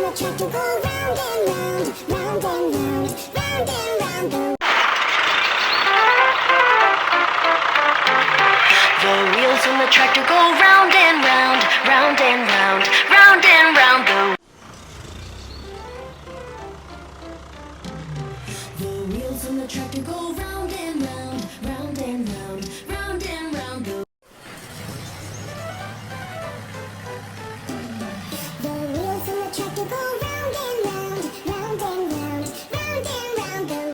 the tractor go round and round, round and round, round and round the. The wheels on the tractor go round and round, round and round, round and round the. The wheels on the tractor go round and round, round and round, round and round the. The wheels on the tractor go round and round, round and round, round and round the.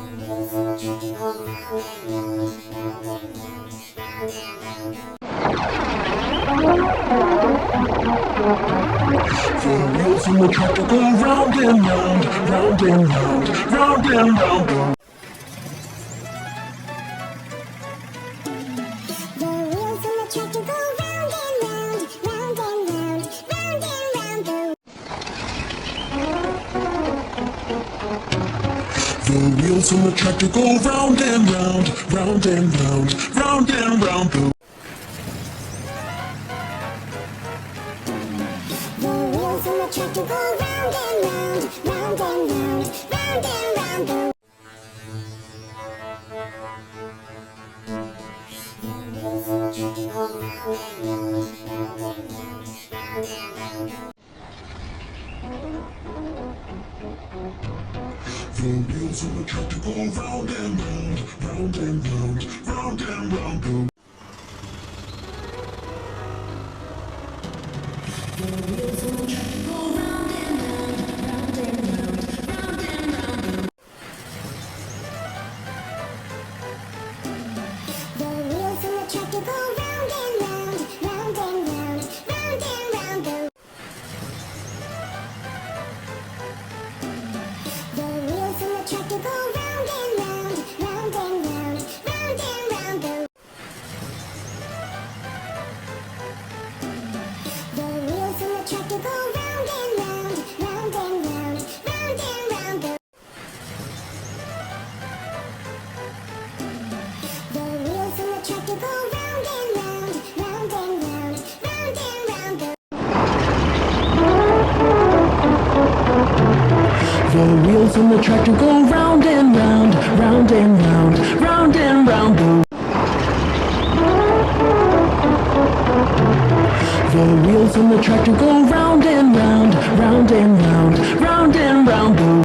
The wheels on the tractor go round and round, round and round, round and round the. The wheels on the tractor go round and round, round and round, round and round. The wheels on the tractor go round and round, round and round, round and round the. The wheels on the tractor go round and round, round and round, round and round. The wheels on the tractor go round and round, round and round, round and round the. The wheels on the tractor go round and round, round and round, round and round the. The wheels on the tractor go round and round, round and round, round and round. The wheels on the tractor go round and round, round and round, round and round the. The wheels on the tractor go round and round, round and round, round and round the. The wheels on the tractor go round and round, round and round, round and round the. The wheels on the tractor go round and round, round and round, round and round the. The wheels on the tractor go round and round, round and round, round and round the. The wheels on the tractor go round and round, round and round, round and round. The wheels on the tractor go round and round, round and round, round and round. The wheels on the tractor go round and round, round and round, round and round the.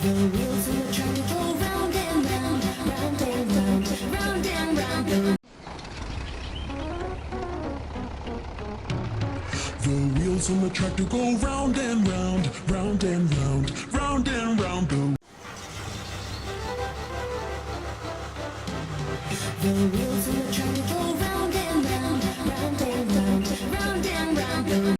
The wheels on the tractor go round and round, round and round, round and round. The wheels on the tractor go round and round, round and round, round and round the. The wheels on the tractor go round and round, round and round, round and round the.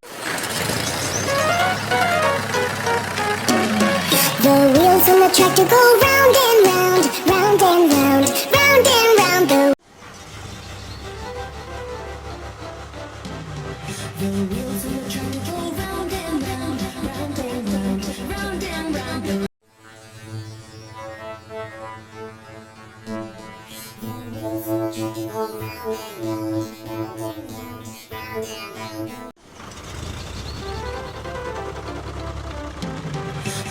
The wheels on the tractor go round and round, round and round, round and round the. The wheels on the tractor go round and round, round and round, round and round the.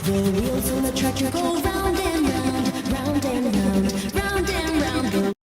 The wheels on the tractor go round.